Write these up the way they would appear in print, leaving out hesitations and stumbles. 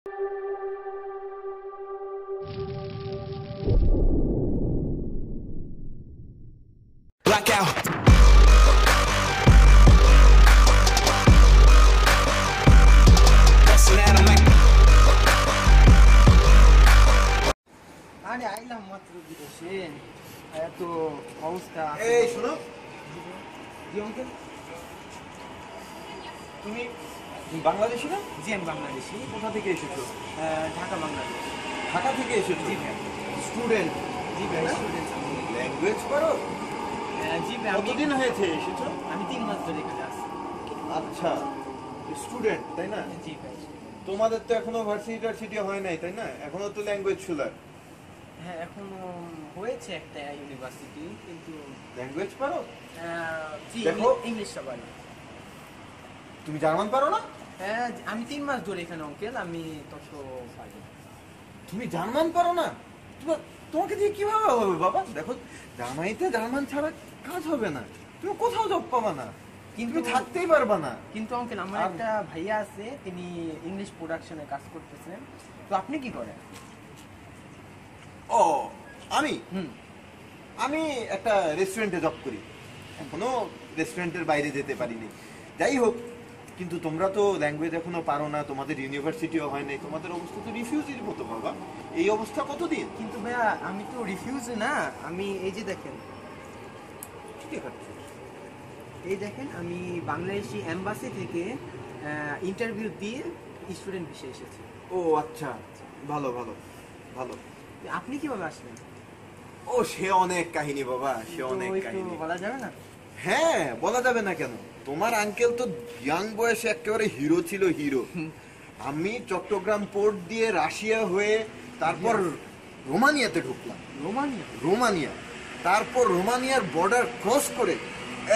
Blackout. আরে আইলাম মাত্র বিদেশে, এত অবস্থা। এই শোনো, জি অঙ্কেল। তুমি বাংলাদেশি না? জি আমি বাংলাদেশি। কোথা থেকে এসেছো? ঢাকা বাংলাদেশ। ঢাকা থেকে এসেছো? জি ভাই। স্টুডেন্ট? জি ভাই স্টুডেন্ট। ল্যাঙ্গুয়েজ পারো? জি ভাই। কতদিন হয়েছে এসেছো? আমি 3 মাস ধরে এখানে আছি। আচ্ছা, স্টুডেন্ট তাই না? জি ভাই। তোমাদের তো এখনো ভার্সিটি হয় নাই তাই না? এখনো তো ল্যাঙ্গুয়েজ শুলার। হ্যাঁ এখনো হয়েছে একটা ইউনিভার্সিটি, কিন্তু ল্যাঙ্গুয়েজ পারো? জি দেখো। ইংলিশটা পারি। তুমি জার্মান পারো না? হ্যাঁ আমি 3 মাস ধরে এখানে অঙ্কেল, আমি তত পারি না। তুমি জার্মান পারো না? তোমাকে দিয়ে কিভাবে হবে বাবা? দেখো, জার্মানিতে জার্মান ছাড়া কাজ হবে না, তুমি কোথাও জব পাবা না, কিন্তু থাকতেই পারবা না। কিন্তু অঙ্কেল আমার একটা ভাইয়া আছে, তিনি ইংলিশ প্রোডাকশনে কাজ করতেছেন। তো আপনি কি করেন? ও আমি আমি একটা রেস্টুরেন্টে জব করি, এখনো রেস্টুরেন্টের বাইরে যেতে পারিনি। যাই হোক, কিন্তু তোমরা তো ল্যাঙ্গুয়েজ এখনো পারো না, তোমাদের ইউনিভার্সিটিও হয় নাই, তোমাদের অবস্থা তো রিফিউজির মতো বাবা। এই অবস্থা কতদিন? কিন্তু ভাইয়া আমি তো রিফিউজ না, আমি এই যে দেখেন, এই দেখেন আমি বাংলাদেশি এম্বাসি থেকে ইন্টারভিউ দিয়ে স্টুডেন্ট ভিসা এসেছি। ও আচ্ছা, ভালো ভালো ভালো। আপনি কিভাবে আসলেন? ও সে অনেক কাহিনী বাবা, সে অনেক কাহিনী। বলা যাবে না? হ্যাঁ বলা যাবে না কেন? তোমার আঙ্কেল তো ইয়াং বয়সে একেবারে হিরো ছিল, হিরো। আমি চট্টগ্রাম পোর্ট দিয়ে রাশিয়া হয়ে তারপর রোমানিয়াতে ঢুকলাম। রোমানিয়া, তারপর রোমানিয়ার বর্ডার ক্রস করে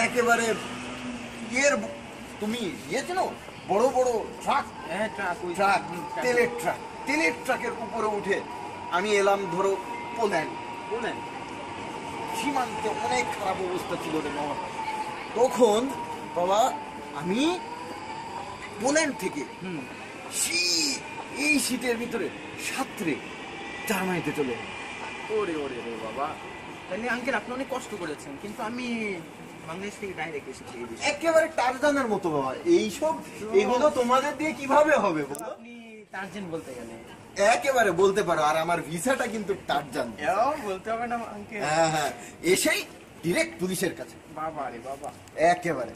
একেবারে তুমি চেনো বড় বড় ট্রাক, তেলের ট্রাকের উপরে উঠে আমি এলাম ধরো পোল্যান্ড। সীমান্তে অনেক খারাপ অবস্থা ছিল রে বাবা। তখন বাবা আমি পোল্যান্ড থেকে এই শীতের ভিতরে সাঁতরে জার্মানিতে চলে এলাম। ওরে বাবা, তাহলে আঙ্কেল আপনি অনেক কষ্ট করেছেন। কিন্তু আমি বাংলাদেশ থেকে ডাইরেক্ট এসেছি। একেবারে টারজানের মতো বাবা। এইগুলো তোমাদের দিয়ে কিভাবে হবে বলো? আপনি টারজান বলতে গেলে একেবারে বলতে পারো। আর আমার ভিসাটা কিন্তু টারজান। বলতে হবে না আঙ্কেল? হ্যাঁ, এসেই ডিরেক্ট পুলিশের কাছে। বাবা রে বাবা, একেবারে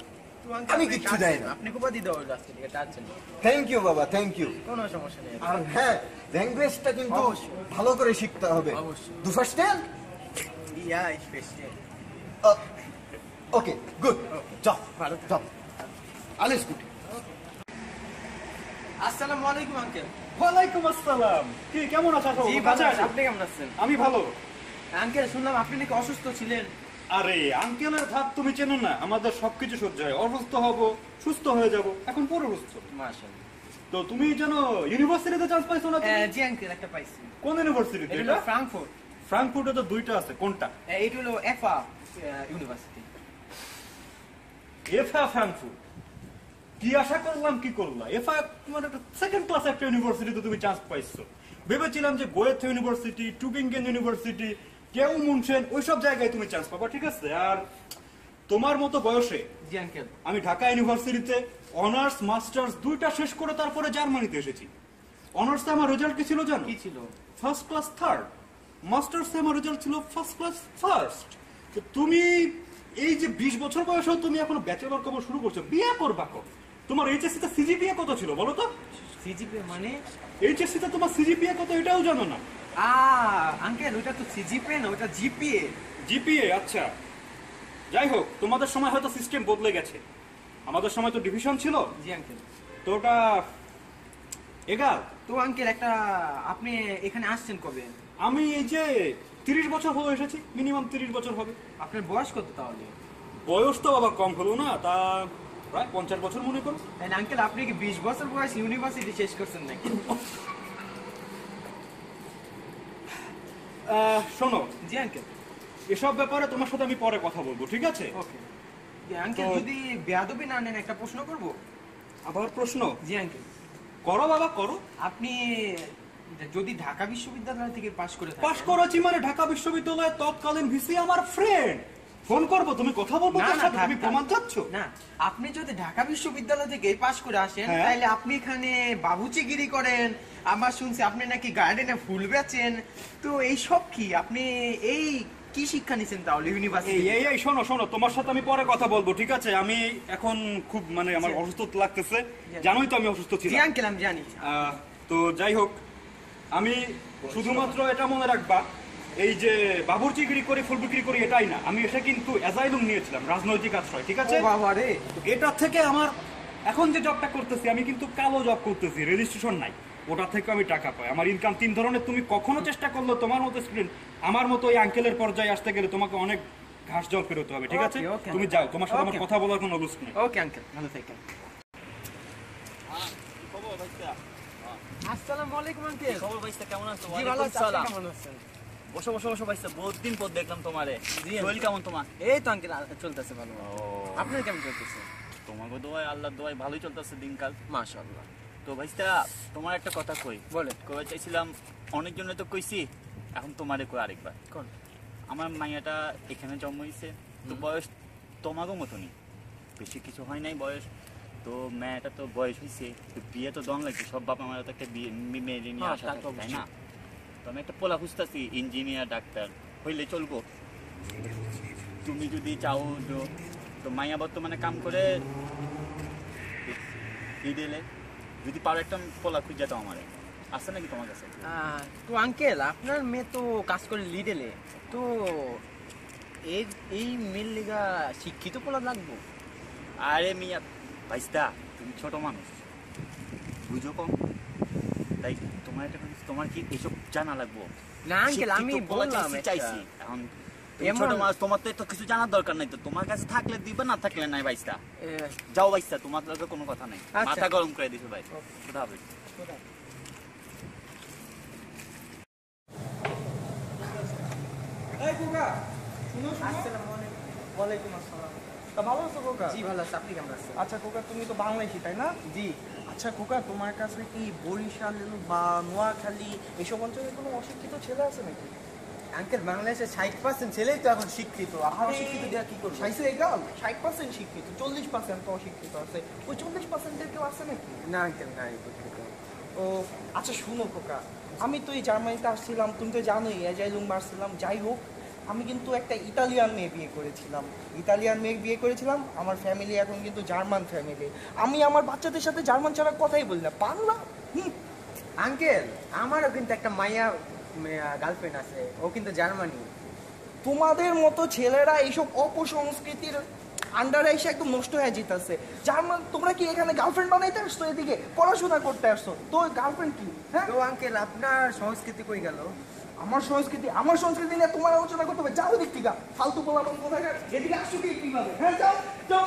আমি কিচ্ছু জানি না। আপনি কোপা দিতে হবে রাস্তা থেকে টারজান। থ্যাংক ইউ বাবা, থ্যাংক ইউ। কোনো সমস্যা নেই। আর হ্যাঁ, ল্যাঙ্গুয়েজটা কিন্তু ভালো করে শিখতে হবে। অবশ্যই। Du verstehst? Ja, ich verstehe. Okay, gut. Ciao. ভালো Ciao. Alles gut. আসসালামু আলাইকুম আঙ্কেল। ওয়ালাইকুম আসসালাম। কি কেমন আছো? জি ভালো আছি, আপনি কেমন আছেন? আমি ভালো। আঙ্কেল শুনলাম আপনি নাকি অসুস্থ ছিলেন। আরে আঙ্কেলের ভাব তুমি চেনো না, আমাদের সবকিছু সহ্য হয়। অসুস্থ হব, সুস্থ হয়ে যাব, এখন পুরো সুস্থ। মাশাআল্লাহ। তো তুমি যেন ইউনিভার্সিটিতে চান্স পাইছো না? জি আঙ্কেল একটা পাইছি। কোন ইউনিভার্সিটিতে? এটা ফ্রাঙ্কফুর্ট। ফ্রাঙ্কফুর্টে তো দুইটা আছে, কোনটা? এটা হলো এফা ইউনিভার্সিটি। এফা ফ্রাঙ্কফুর্ট। কি আশা করলাম, কি করলাম? এফা তোমার একটা সেকেন্ড ক্লাস একটা ইউনিভার্সিটিতে তুমি চান্স পাইছো। ভেবেছিলাম যে গোয়েথে ইউনিভার্সিটি, টুবিঙ্গেন ইউনিভার্সিটি, কেউ মুনশেন, ওইসব জায়গায় তুমি চান্স পাবা, ঠিক আছে? আর তোমার মতো বয়সে জি আঙ্কেল আমি ঢাকা ইউনিভার্সিটিতে অনার্স মাস্টার্স দুইটা শেষ করে তারপরে জার্মানিতে এসেছি। অনার্সে আমার রেজাল্ট কি ছিল জানো? কি ছিল? First class third. মাস্টার্সে আমার রেজাল্ট ছিল ফার্স্ট ক্লাস ফার্স্ট। তো তুমি এই যে 20 বছর বয়সেও তুমি এখনো ব্যাচেলর কবে শুরু করছো, বিয়ে করবা কবে? তোমার এইচএসসি তে সিজিপিএ কত ছিল বলো তো? সিজিপিএ মানে? এইচএসসি তে তোমার সিজিপিএ কত এটাও জানো না? আঙ্কেল ওটা তো সিজিপিএ না, ওটা জিপিএ। জিপিএ, আচ্ছা। যাই হোক, তোমাদের সময় হয়তো সিস্টেম বদলে গেছে, আমাদের সময় তো ডিভিশন ছিল। জি আঙ্কেল। তো ওটা এগাল। তো আঙ্কেল একটা, আপনি এখানে আসছেন কবে? আমি এই যে 30 বছর হলো এসেছি, মিনিমাম 30 বছর হবে। আপনার বয়স কত তাহলে? বয়স তো বাবা কম হলো না, তা প্রায় 50 বছর মনে করো। আঙ্কেল আপনি কি 20 বছর বয়স ইউনিভার্সিটি শেষ করছেন নাকি? শোনো জি আঙ্কেল, এসব ব্যাপারে তোমার সাথে আমি পরে কথা বলবো, ঠিক আছে? Okay uncle. যদি বেয়াদবি না নেন একটা প্রশ্ন করব। আবার প্রশ্ন? জি আঙ্কেল। করো বাবা করো। আপনি যদি ঢাকা বিশ্ববিদ্যালয় থেকে পাশ করে থাকেন, পাশ করেছি মানে ঢাকা বিশ্ববিদ্যালয়ের তৎকালীন ভিসি আমার ফ্রেন্ড। ফোন করবো, তুমি কথা বলবো না, তার না, সাথে, থাক, তুমি থাক। প্রমাণ চাচ্ছ? না, আপনি যদি ঢাকা বিশ্ববিদ্যালয় থেকে পাশ করে আসেন, হ্যাঁ। তাহলে আপনি এখানে বাবুচিগিরি করেন। আমার শুনছি আপনি নাকি গার্ডেনে ফুল বেচেন। তো এই সব কি আপনি এই কি শিক্ষা নিছেন তাহলে এই ইউনিভার্সিটি? এই এই শোনো শোনো, তোমার সাথে আমি পরে কথা বলবো, ঠিক আছে? আমি এখন খুব মানে আমার জি। অসুস্থ লাগতেছে, জি। জানোই তো আমি অসুস্থ জি ছিলাম। আঙ্কেল, আমি জানি। তো যাই হোক, আমি শুধুমাত্র এটা মনে রাখবা, এই যে বাবুর্চিগিরি করে ফুল বিক্রি করি এটাই না, আমি এসে কিন্তু অ্যাজাইলুম নিয়েছিলাম, রাজনৈতিক আশ্রয়, ঠিক আছে? ও বাবা রে। তো এটা থেকে আমার এখন যে জবটা করতেছি, আমি কিন্তু কালো জব করতেছি, রেজিস্ট্রেশন নাই, ওটা থেকে আমি টাকা পাই। আমার ইনকাম 3 ধরনের। তুমি কখনো চেষ্টা করলো তোমার মতো স্টুডেন্ট আমার মতো এই আঙ্কেলের পর্যায়ে আসতে গেলে তোমাকে অনেক ঘাস জল পেরোতে হবে, ঠিক আছে? Okay, okay. তুমি যাও, তোমার সাথে আমার Okay. কথা বলার কোনো অবস্থা নেই। ওকে আঙ্কেল, ভালো থাকেন। আসসালামু আলাইকুম আঙ্কেল। খবর ভাইস্তা কেমন আছো? জি ভালো আছি, আপনি কেমন আছেন? বসো বসো বসো ভাইস্তা, বহুত দিন পর দেখলাম তোমারে। জি, শরীর কেমন তোমার? এই তো আঙ্কেল চলতেছে ভালো। আপনার কেমন চলতেছে? তোমাকে দোয়াই, আল্লাহর দোয়াই ভালোই চলতেছে দিনকাল। মাশাআল্লাহ। তো ভাইস্তা, তোমার একটা কথা কই। বলেন। কই চাইছিলাম, অনেকজনে তো কইছি, এখন তোমারে কই আরেকবার। কোন? আমার মাইয়াটা এখানে জন্ম হয়েছে, তো বয়স তোমারও মতনই, বেশি কিছু হয় নাই বয়স। তো মেয়েটা তো বয়স হয়েছে, তো বিয়ে তো দম লাগছে, সব বাবা মারা তো একটা মেয়ে নিয়ে হ্যাঁ, আসা তা তো থাকে, তাই না? তো আমি একটা পোলা খুঁজতেছি, ইঞ্জিনিয়ার ডাক্তার হইলে চলবো। তুমি যদি চাও তো মাইয়া বর্তমানে কাম করে দিলে, যদি পারো একটা পোলা খুঁজে দাও আমারে, আছে নাকি তোমার কাছে? তো আঙ্কেল, আপনার মেয়ে তো কাজ করে লিডেলে, তো এই এই মেয়ের লিগা শিক্ষিত পোলা লাগবো? আরে মিয়া ভাইস্তা, তুমি ছোট মানুষ, বুঝো কম, তাই তোমার একটা তোমার কি এসব জানা লাগবো? না আঙ্কেল, আমি শিক্ষিত পোলা বললাম চাইছি একটা। এখন। তুমি এমন- ছোট মানুষ, তোমার তো এত কিছু জানার দরকার নাই, তো তোমার কাছে থাকলে দিবে, না থাকলে নাই ভাইস্তা। এ, যাও ভাইস্তা, তোমার লগে কোনো কথা নাই, আচ্ছা। মাথা গরম করে দিছো ভাই। খুদা হাফেজ। আসসালামু আলাইকুম। ওয়ালাইকুম আসসালাম। তা ভালো আছো খোকা? জি ভালো আছি, আপনি কেমন আছেন? আচ্ছা খোকা, তুমি তো বাংলাদেশি তাই না? জি। আচ্ছা খোকা, তোমার কাছে কি বরিশাল বা নোয়াখালী এসব অঞ্চলে কোনো অশিক্ষিত ছেলে আছে নাকি? আঙ্কেল, বাংলাদেশের 60% ছেলেই তো এখন শিক্ষিত। আপনি অশিক্ষিত দেওয়া কি করবেন? 60% শিক্ষিত, 40% তো অশিক্ষিত আছে। ওই 40% কেউ আছে নাকি? না আঙ্কেল, নাই দুঃখিত। ও আচ্ছা শুনো খোকা, আমি তো এই জার্মানিতে আসছিলাম, তুমি তো জানোই অ্যাজাইলুম মারছিলাম। যাই হোক, আমি কিন্তু একটা ইতালিয়ান মেয়ে বিয়ে করেছিলাম। আমার ফ্যামিলি এখন কিন্তু জার্মান ফ্যামিলি। আমি আমার বাচ্চাদের সাথে জার্মান ছাড়া কথাই বলি না, বাংলা। আঙ্কেল, আমারও কিন্তু একটা মাইয়া গার্লফ্রেন্ড আছে, ও কিন্তু জার্মানি। তোমাদের মতো ছেলেরা এইসব অপসংস্কৃতির আন্ডারে এসে একদম নষ্ট হয়ে যেতেছে। জার্মান, তোমরা কি এখানে গার্লফ্রেন্ড বানাইতে আসছো? এদিকে পড়াশোনা করতে আসছো, তো গার্লফ্রেন্ড কি? হ্যাঁ, তো আঙ্কেল, আপনার সংস্কৃতি কই গেল? আমার সংস্কৃতি নিয়ে তোমার আলোচনা করতে হবে। যাও দিক থেকে, ফালতু বলা কোথায়, এদিকে আসছো কি কিভাবে? হ্যাঁ, যাও যাও।